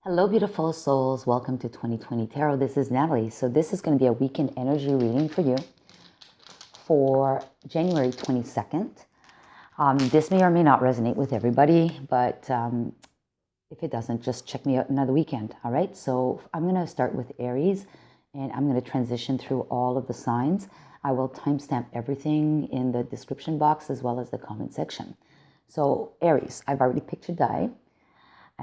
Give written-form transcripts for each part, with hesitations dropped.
Hello, beautiful souls. Welcome to 2020 Tarot. This is Natalie. So this is going to be a weekend energy reading for you for January 22nd. This may or may not resonate with everybody, but if it doesn't, just check me out another weekend. All right. So I'm going to start with Aries, and I'm going to transition through all of the signs. I will timestamp everything in the description box as well as the comment section. So Aries, I've already picked your die.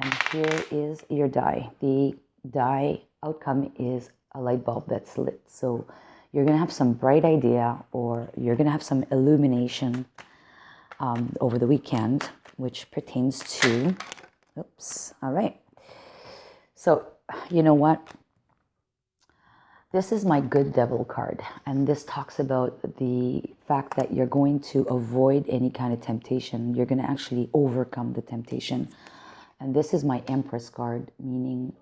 And here is your die. The die outcome is a light bulb that's lit. So you're going to have some bright idea, or you're going to have some illumination over the weekend, which pertains to, oops, all right. So you know what? This is my good devil card. And this talks about the fact that you're going to avoid any kind of temptation. You're going to actually overcome the temptation. And this is my Empress card, meaning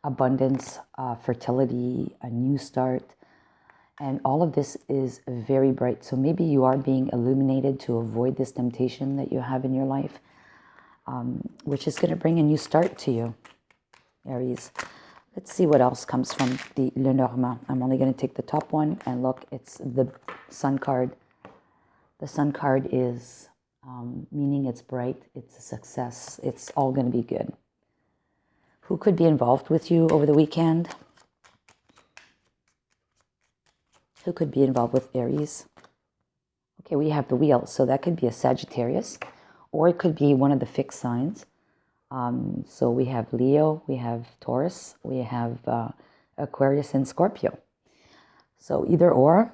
abundance, fertility, a new start. And all of this is very bright. So maybe you are being illuminated to avoid this temptation that you have in your life, which is going to bring a new start to you, Aries. Let's see what else comes from the Lenormand. I'm only going to take the top one, and look, it's the Sun card. The Sun card is meaning it's bright, it's a success, it's all going to be good. Who could be involved with you over the weekend? Who could be involved with Aries? Okay, we have the wheel, so that could be a Sagittarius, or it could be one of the fixed signs. So we have Leo, we have Taurus, we have Aquarius and Scorpio. So either or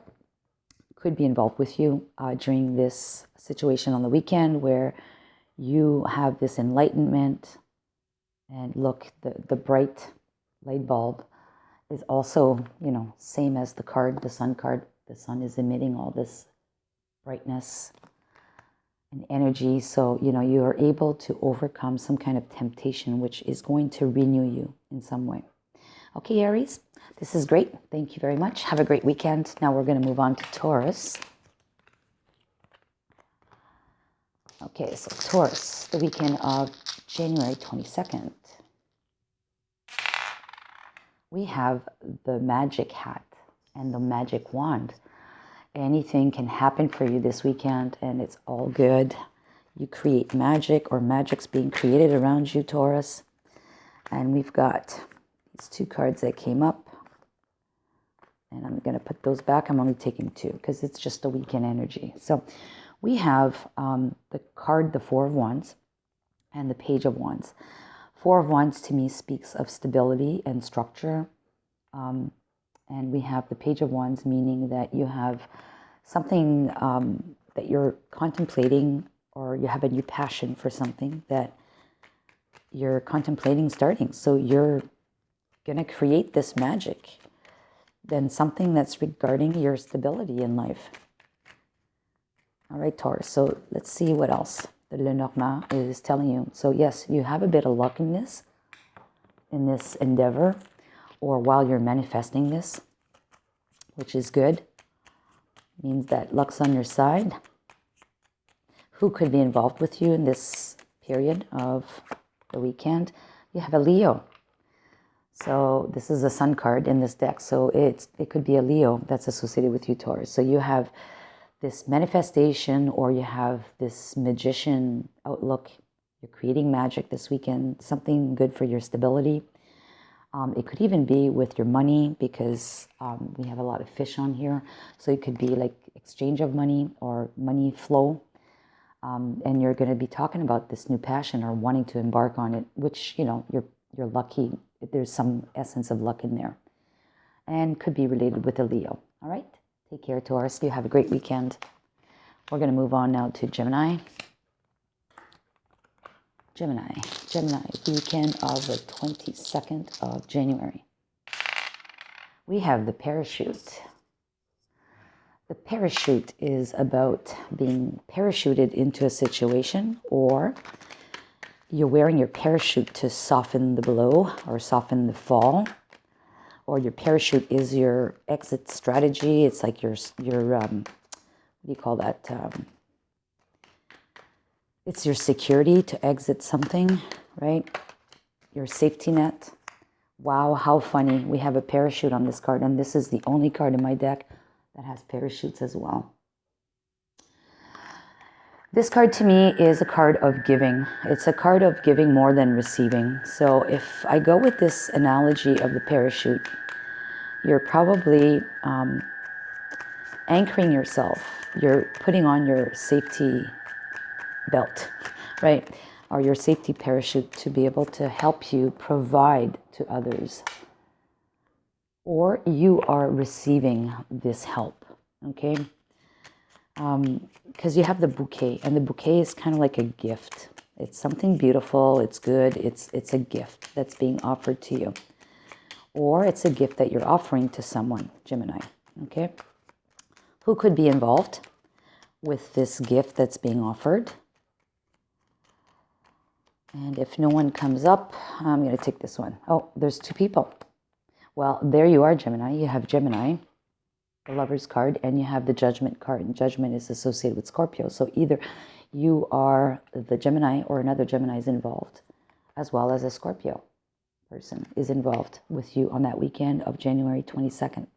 could be involved with you during this situation on the weekend where you have this enlightenment. And look, the bright light bulb is also, same as the card, the Sun card. The Sun is emitting all this brightness and energy. So, you are able to overcome some kind of temptation, which is going to renew you in some way. Okay, Aries, this is great. Thank you very much. Have a great weekend. Now we're going to move on to Taurus. Okay, so Taurus, the weekend of January 22nd. We have the magic hat and the magic wand. Anything can happen for you this weekend, and it's all good. You create magic, or magic's being created around you, Taurus. And we've got these two cards that came up. And I'm going to put those back. I'm only taking two because it's just a weekend energy. So we have the card, the Four of Wands, and the Page of Wands. Four of Wands to me speaks of stability and structure. And we have the Page of Wands, meaning that you have something that you're contemplating, or you have a new passion for something that you're contemplating starting. So you're going to create this magic. Then something that's regarding your stability in life. All right, Taurus. So let's see what else the Lenormand is telling you. So yes, you have a bit of luck in this endeavor, or while you're manifesting this, which is good. Means that luck's on your side. Who could be involved with you in this period of the weekend? You have a Leo. So this is a Sun card in this deck. So it could be a Leo that's associated with you, Taurus. So you have this manifestation, or you have this magician outlook. You're creating magic this weekend, something good for your stability. It could even be with your money, because we have a lot of fish on here. So it could be like exchange of money or money flow. And you're going to be talking about this new passion or wanting to embark on it, which, you're lucky. There's some essence of luck in there, and could be related with a Leo. All right. Take care, Taurus. You have a great weekend. We're going to move on now to Gemini. Gemini, weekend of the 22nd of January. We have the parachute. The parachute is about being parachuted into a situation, or you're wearing your parachute to soften the blow or soften the fall, or your parachute is your exit strategy. It's like your what do you call that? It's your security to exit something, right? your safety net. Wow, how funny. We have a parachute on this card, and this is the only card in my deck that has parachutes as well. This card to me is a card of giving. It's a card of giving more than receiving. So if I go with this analogy of the parachute, you're probably anchoring yourself. You're putting on your safety belt, right? Or your safety parachute to be able to help you provide to others. Or you are receiving this help, okay? Because you have the bouquet, and the bouquet is kind of like a gift. It's something beautiful, it's good, it's a gift that's being offered to you. Or it's a gift that you're offering to someone, Gemini, okay? Who could be involved with this gift that's being offered? And if no one comes up, I'm going to take this one. Oh, there's two people. Well, there you are, Gemini. You have Gemini, the Lover's card, and you have the Judgment card. And Judgment is associated with Scorpio. So either you are the Gemini or another Gemini is involved, as well as a Scorpio person is involved with you on that weekend of January 22nd.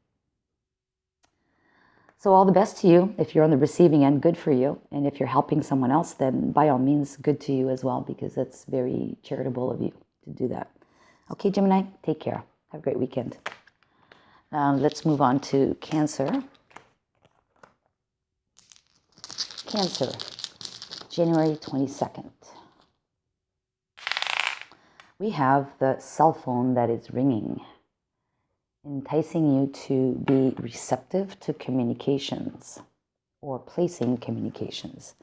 So all the best to you. If you're on the receiving end, good for you. And if you're helping someone else, then by all means, good to you as well, because that's very charitable of you to do that. Okay, Gemini, take care. Have a great weekend. Let's move on to Cancer. Cancer, January 22nd. We have the cell phone that is ringing, enticing you to be receptive to communications or placing communications.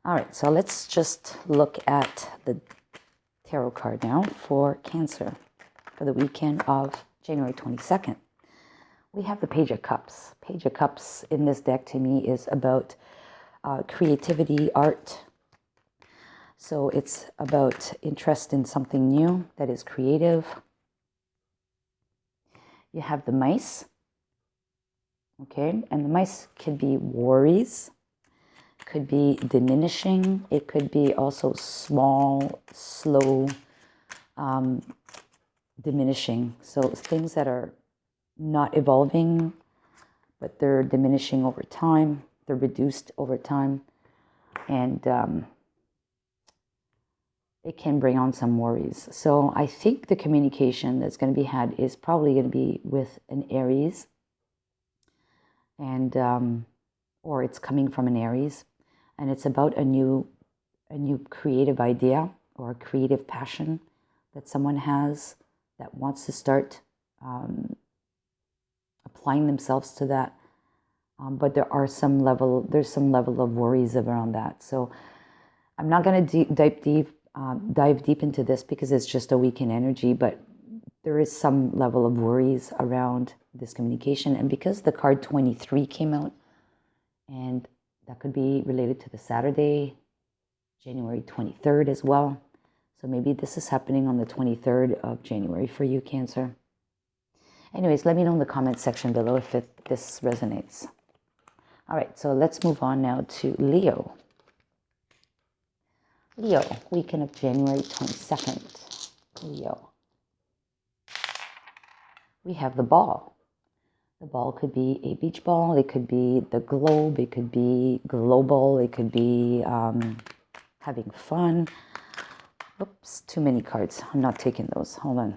All right, so let's just look at the tarot card now for Cancer for the weekend of January 22nd. We have the Page of Cups. Page of Cups in this deck to me is about creativity, art. So it's about interest in something new that is creative. You have the mice, okay? And the mice could be worries, could be diminishing. It could be also small, slow, diminishing. So things that are not evolving, but they're diminishing over time. They're reduced over time. And it can bring on some worries. So I think the communication that's going to be had is probably going to be with an Aries, and or it's coming from an Aries, and it's about a new creative idea or a creative passion that someone has that wants to start applying themselves to that. But there's some level of worries around that. So I'm not going to dive deep into this because it's just a weekend energy, but there is some level of worries around this communication. And because the card 23 came out, and that could be related to the Saturday, January 23rd as well. So maybe this is happening on the 23rd of January for you, Cancer. Anyways, let me know in the comment section below if this resonates. All right, so let's move on now to Leo. Leo, weekend of January 22nd. Leo. We have the ball. The ball could be a beach ball. It could be the globe. It could be global. It could be having fun. Oops, too many cards. I'm not taking those. Hold on.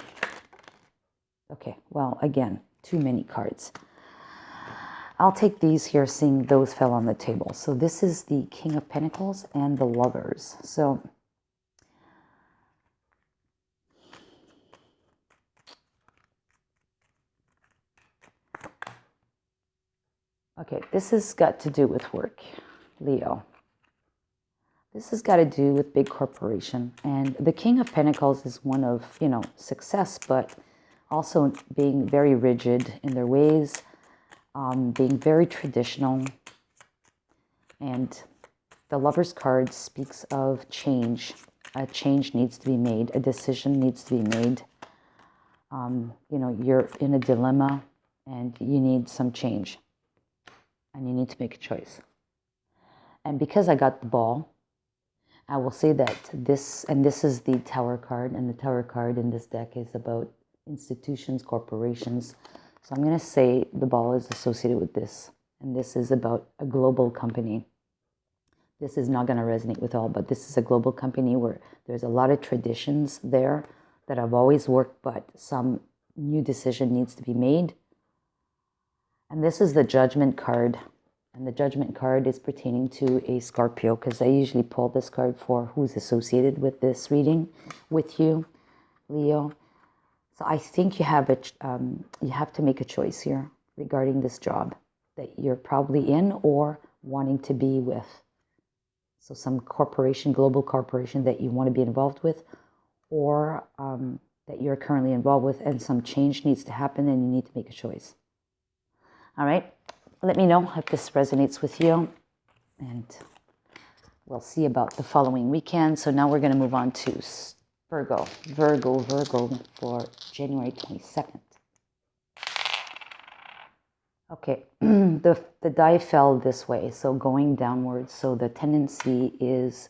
Okay, well, again, too many cards. I'll take these here, seeing those fell on the table. So this is the King of Pentacles and the Lovers. So okay, this has got to do with work, Leo. This has got to do with big corporation. And the King of Pentacles is one of, success, but also being very rigid in their ways, being very traditional. And the Lover's card speaks of change. A change needs to be made. A decision needs to be made. You're in a dilemma and you need some change. And you need to make a choice. And because I got the ball, I will say that this is the Tower card, and the Tower card in this deck is about institutions, corporations. So I'm going to say the ball is associated with this, and this is about a global company. This is not going to resonate with all, but this is a global company where there's a lot of traditions there that have always worked, but some new decision needs to be made. And this is the Judgment card. And the Judgment card is pertaining to a Scorpio, because I usually pull this card for who's associated with this reading with you, Leo. So I think you have to make a choice here regarding this job that you're probably in or wanting to be with. So some corporation, global corporation that you want to be involved with, or that you're currently involved with, and some change needs to happen and you need to make a choice. All right, let me know if this resonates with you, and we'll see about the following weekend. So now we're going to move on to Virgo for January 22nd. Okay, the die fell this way, so going downwards. So the tendency is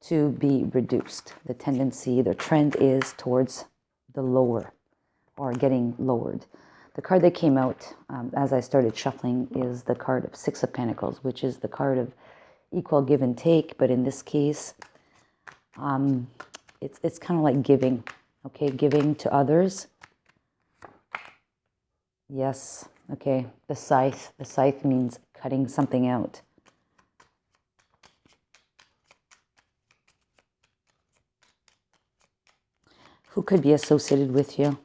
to be reduced. The trend is towards the lower, or getting lowered. The card that came out as I started shuffling is the card of Six of Pentacles, which is the card of equal give and take. But in this case, it's kind of like giving, okay? Giving to others. Yes, okay. The scythe. The scythe means cutting something out. Who could be associated with you,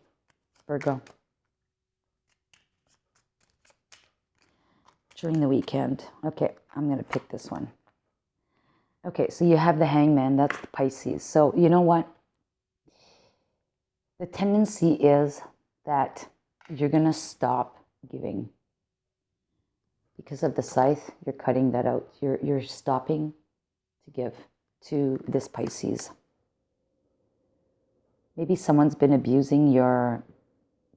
Virgo? During the weekend. Okay, I'm going to pick this one. Okay, so you have the Hangman. That's the Pisces. So you know what? The tendency is that you're going to stop giving. Because of the scythe, you're cutting that out. You're stopping to give to this Pisces. Maybe someone's been abusing your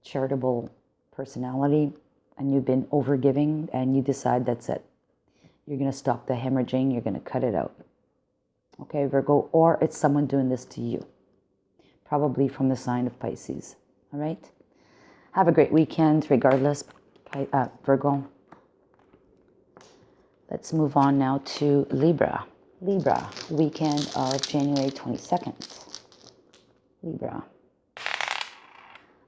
charitable personality, and you've been overgiving, and you decide that's it. You're going to stop the hemorrhaging. You're going to cut it out. Okay, Virgo. Or it's someone doing this to you. Probably from the sign of Pisces. All right? Have a great weekend, regardless, Virgo. Let's move on now to Libra. Libra, weekend of January 22nd. Libra.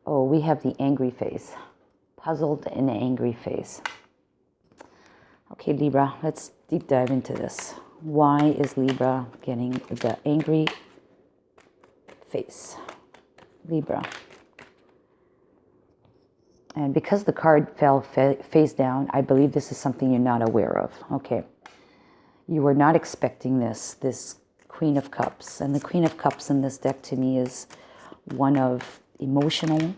Oh, we have the angry face. Puzzled and angry face. Okay, Libra, let's deep dive into this. Why is Libra getting the angry face? Libra. And because the card fell face down, I believe this is something you're not aware of. Okay. You were not expecting this Queen of Cups. And the Queen of Cups in this deck to me is one of emotional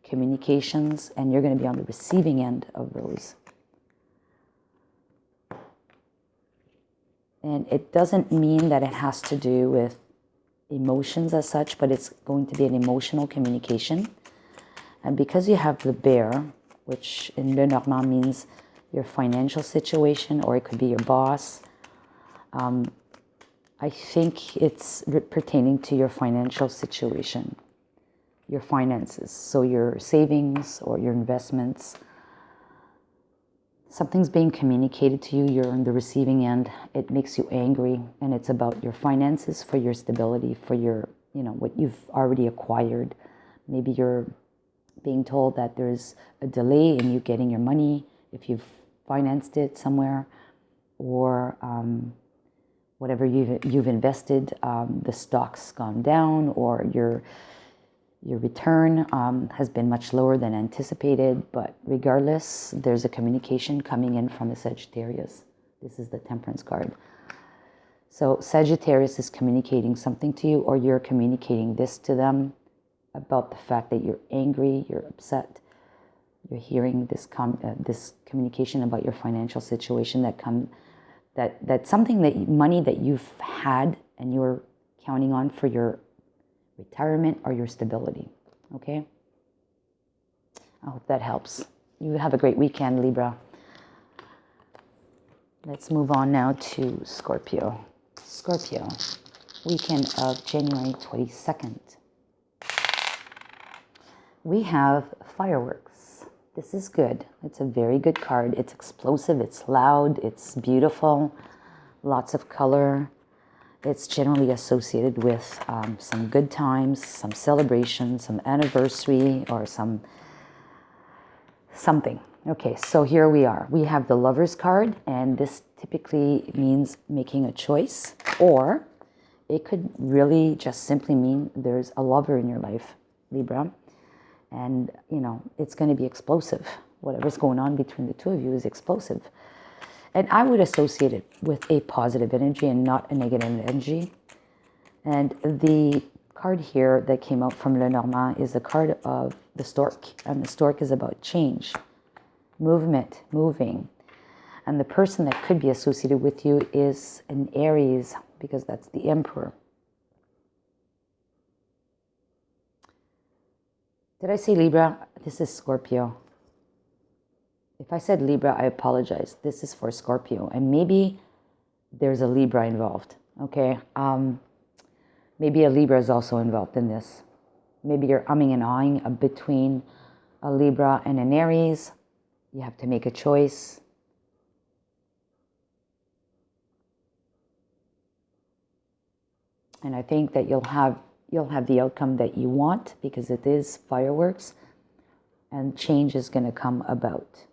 communications, and you're going to be on the receiving end of those. And it doesn't mean that it has to do with emotions as such, but it's going to be an emotional communication. And because you have the bear, which in Le Normand means your financial situation, or it could be your boss, I think it's pertaining to your financial situation, your finances. So your savings or your investments, something's being communicated to you, you're on the receiving end, it makes you angry, and it's about your finances, for your stability, for your, what you've already acquired. Maybe you're being told that there's a delay in you getting your money if you've financed it somewhere, or whatever you've invested, the stock's gone down, or your return has been much lower than anticipated. But regardless, there's a communication coming in from the Sagittarius. This is the Temperance card. So Sagittarius is communicating something to you, or you're communicating this to them about the fact that you're angry, you're upset. You're hearing this communication about your financial situation that's something money that you've had and you're counting on for your retirement or your stability. Okay? I hope that helps. You have a great weekend, Libra. Let's move on now to Scorpio. Scorpio, weekend of January 22nd. We have fireworks. This is good. It's a very good card. It's explosive, it's loud, it's beautiful, lots of color. It's generally associated with some good times, some celebration, some anniversary, or something. Okay, so here we are. We have the Lover's card, and this typically means making a choice, or it could really just simply mean there's a lover in your life, Libra, and, you know, it's going to be explosive. Whatever's going on between the two of you is explosive. And I would associate it with a positive energy and not a negative energy. And the card here that came out from Lenormand is the card of the stork. And the stork is about change, movement, moving. And the person that could be associated with you is an Aries, because that's the Emperor. Did I say Libra? This is Scorpio. If I said Libra, I apologize. This is for Scorpio. And maybe there's a Libra involved, okay? Maybe a Libra is also involved in this. Maybe you're umming and ahhing between a Libra and an Aries. You have to make a choice. And I think that you'll have the outcome that you want, because it is fireworks and change is going to come about.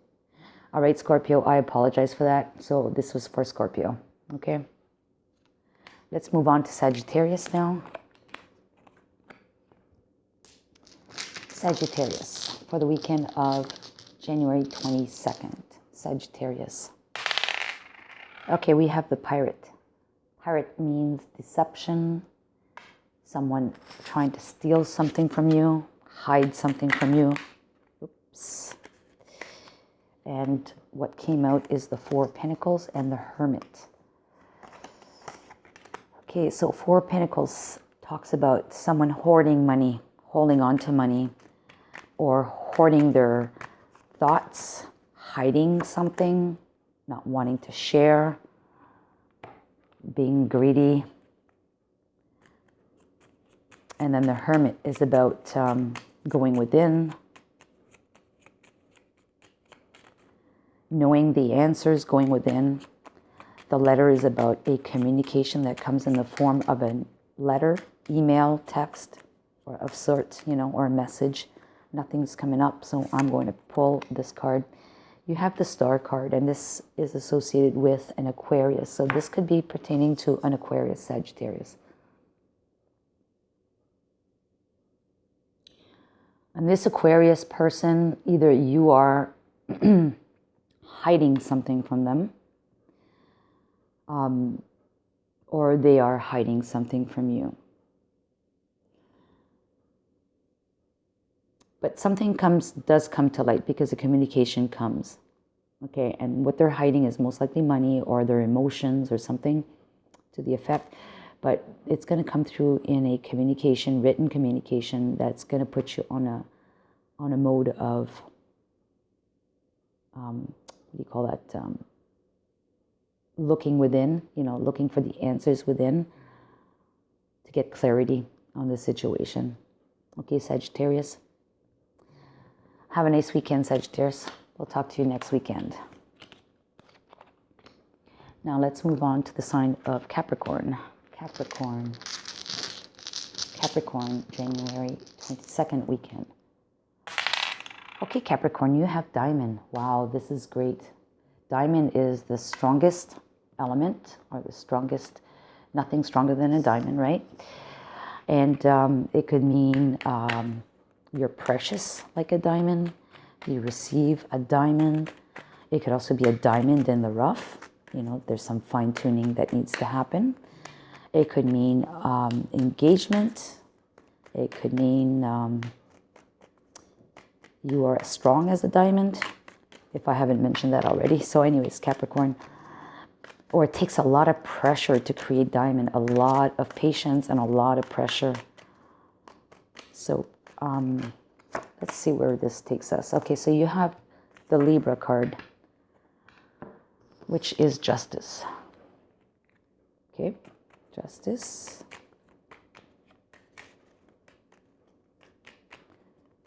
All right, Scorpio, I apologize for that. So this was for Scorpio, okay? Let's move on to Sagittarius now. Sagittarius for the weekend of January 22nd. Sagittarius. Okay, we have the Pirate. Pirate means deception, someone trying to steal something from you, hide something from you. Oops. And what came out is the Four of Pentacles and the Hermit. Okay, so Four of Pentacles talks about someone hoarding money, holding on to money, or hoarding their thoughts, hiding something, not wanting to share, being greedy. And then the Hermit is about going within, knowing the answers, going within. The letter is about a communication that comes in the form of a letter, email, text, or of sorts, you know, or a message. Nothing's coming up, so I'm going to pull this card. You have the Star card, and this is associated with an Aquarius. So this could be pertaining to an Aquarius, Sagittarius. And this Aquarius person, either you are hiding something from them, or they are hiding something from you. But something does come to light, because the communication comes. Okay, and what they're hiding is most likely money or their emotions or something to the effect. But it's going to come through in a communication, written communication, that's going to put you on a mode of, what do you call that? Looking within, you know, looking for the answers within to get clarity on the situation. Okay, Sagittarius. Have a nice weekend, Sagittarius. We'll talk to you next weekend. Now let's move on to the sign of Capricorn. Capricorn, January 22nd weekend. Okay, Capricorn, you have Diamond. Wow, this is great. Diamond is the strongest element, or the strongest, nothing stronger than a diamond, right? And it could mean you're precious like a diamond. You receive a diamond. It could also be a diamond in the rough. You know, there's some fine tuning that needs to happen. It could mean engagement. It could mean you are as strong as a diamond, if I haven't mentioned that already. So anyways, Capricorn. Or it takes a lot of pressure to create diamond, a lot of patience and a lot of pressure. So let's see where this takes us. Okay, so you have the Libra card, which is justice. Okay, Justice.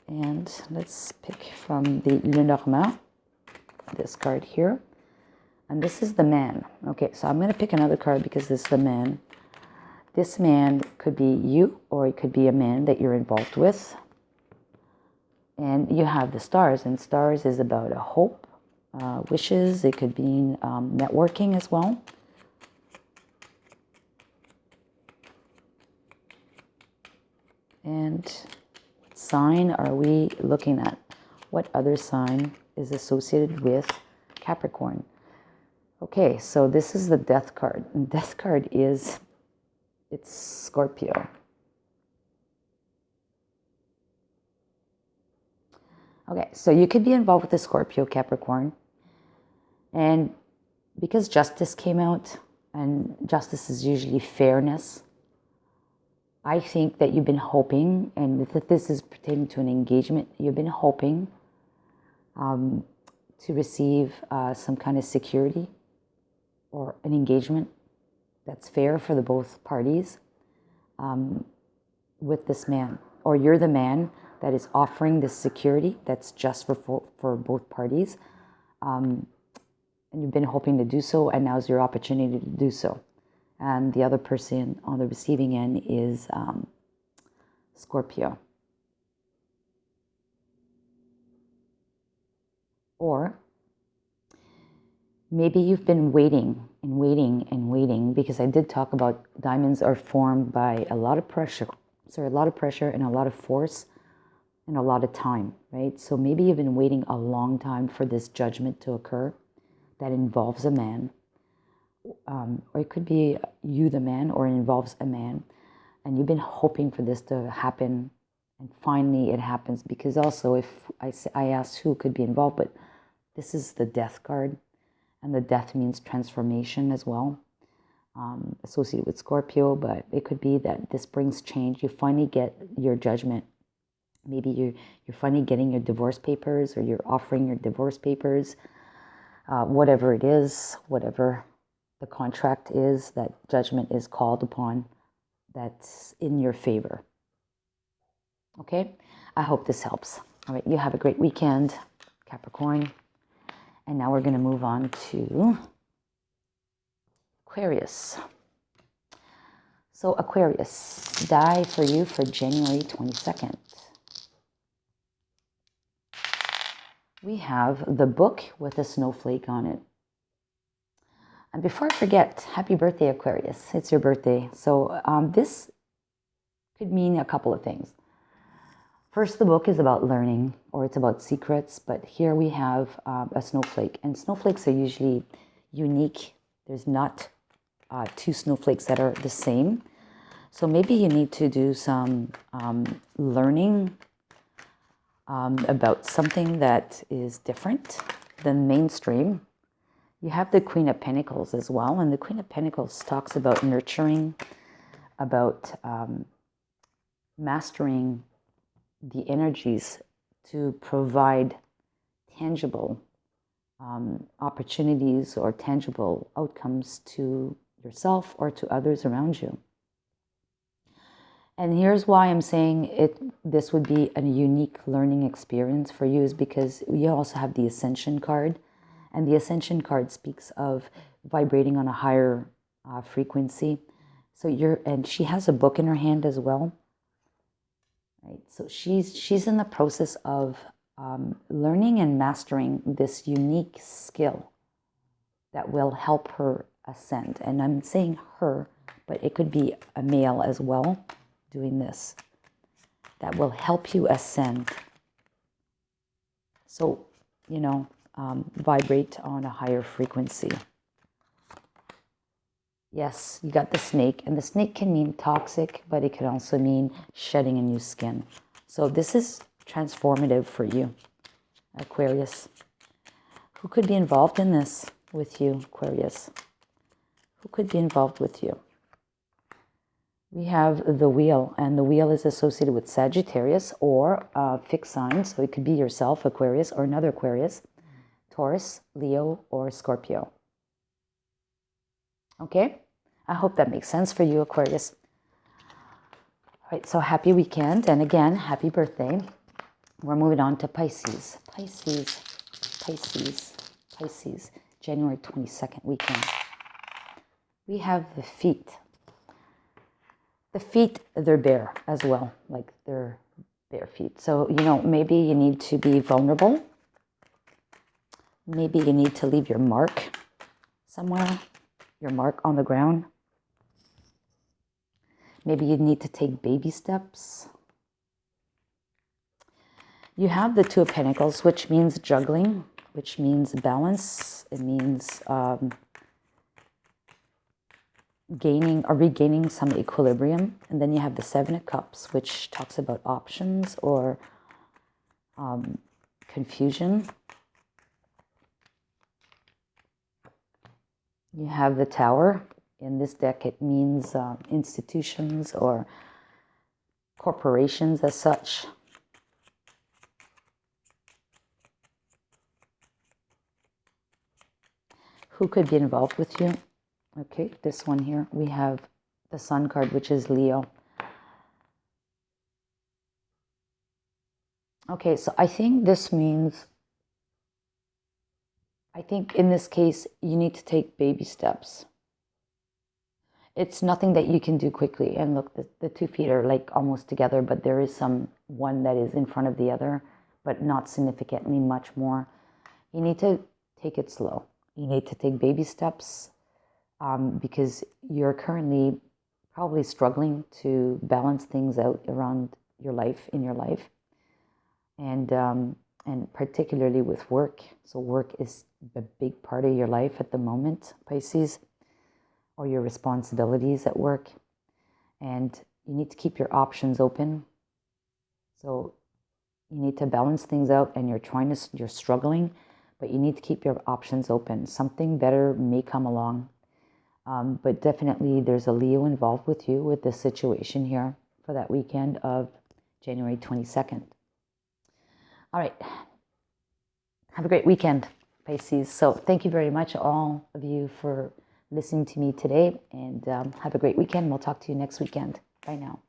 And let's pick from the Lenormand, this card here. And this is the man. Okay, so I'm going to pick another card because this is the man. This man could be you, or it could be a man that you're involved with. And you have the stars, and stars is about a hope, wishes. It could be networking as well. And what sign are we looking at? What other sign is associated with Capricorn? Okay, so this is the death card. And death card is, it's Scorpio. Okay, so you could be involved with the Scorpio, Capricorn. And because justice came out, and justice is usually fairness, I think that you've been hoping, and that this is pertaining to an engagement, you've been hoping to receive some kind of security or an engagement that's fair for the both parties with this man. Or you're the man that is offering this security that's just for both parties. And you've been hoping to do so, and now's your opportunity to do so. And the other person on the receiving end is Scorpio. Or maybe you've been waiting and waiting and waiting, because I did talk about diamonds are formed by a lot of pressure. So a lot of pressure and a lot of force and a lot of time, right? So maybe you've been waiting a long time for this judgment to occur that involves a man. Or it could be you, the man, or it involves a man. And you've been hoping for this to happen. And finally it happens. Because also, if I asked who could be involved, but this is the death card. And the death means transformation as well. Associated with Scorpio. But it could be that this brings change. You finally get your judgment. Maybe you're finally getting your divorce papers, or you're offering your divorce papers. Whatever it is, whatever the contract is, that judgment is called upon, that's in your favor. Okay? I hope this helps. All right, you have a great weekend, Capricorn. And now we're going to move on to Aquarius. So Aquarius, die for you for January 22nd. We have the book with a snowflake on it. And before I forget, happy birthday, Aquarius. It's your birthday. So this could mean a couple of things. First, the book is about learning, or it's about secrets. But here we have a snowflake. And snowflakes are usually unique. There's not two snowflakes that are the same. So maybe you need to do some learning about something that is different than mainstream. You have the Queen of Pentacles as well, and the Queen of Pentacles talks about nurturing, about mastering the energies to provide tangible opportunities or tangible outcomes to yourself or to others around you. And here's why I'm saying this would be a unique learning experience for you, is because you also have the Ascension card. And the Ascension card speaks of vibrating on a higher frequency. So and she has a book in her hand as well. Right? So she's in the process of learning and mastering this unique skill that will help her ascend. And I'm saying her, but it could be a male as well doing this. That will help you ascend. So, vibrate on a higher frequency. Yes, you got the snake, and the snake can mean toxic, but it can also mean shedding a new skin. So this is transformative for you, Aquarius. Who could be involved in this with you, Aquarius? Who could be involved with you? We have the wheel, and the wheel is associated with Sagittarius or fixed signs. So it could be yourself, Aquarius, or another Aquarius, Taurus, Leo, or Scorpio. Okay? I hope that makes sense for you, Aquarius. All right, so happy weekend. And again, happy birthday. We're moving on to Pisces. Pisces, Pisces, Pisces. January 22nd weekend. We have the feet. The feet, they're bare as well. Like they're bare feet. So, maybe you need to be vulnerable. Maybe you need to leave your mark somewhere. Your mark on the ground. Maybe you need to take baby steps. You have the Two of Pentacles, which means juggling, which means balance. It means gaining or regaining some equilibrium. And then you have the Seven of Cups, which talks about options or confusion. You have the Tower. In this deck, it means institutions or corporations as such. Who could be involved with you? Okay, this one here. We have the Sun card, which is Leo. Okay, so I think this means, in this case, you need to take baby steps. It's nothing that you can do quickly. And look, the 2 feet are like almost together, but there is one that is in front of the other, but not significantly much more. You need to take it slow. You need to take baby steps because you're currently probably struggling to balance things out around your life, in your life. And particularly with work. So work is a big part of your life at the moment, Pisces, or your responsibilities at work. And you need to keep your options open. So you need to balance things out, and you're struggling, but you need to keep your options open. Something better may come along. But definitely there's a Leo involved with you with this situation here for that weekend of January 22nd. All right. Have a great weekend, Pisces. So thank you very much, all of you, for listening to me today. And have a great weekend. We'll talk to you next weekend. Bye now.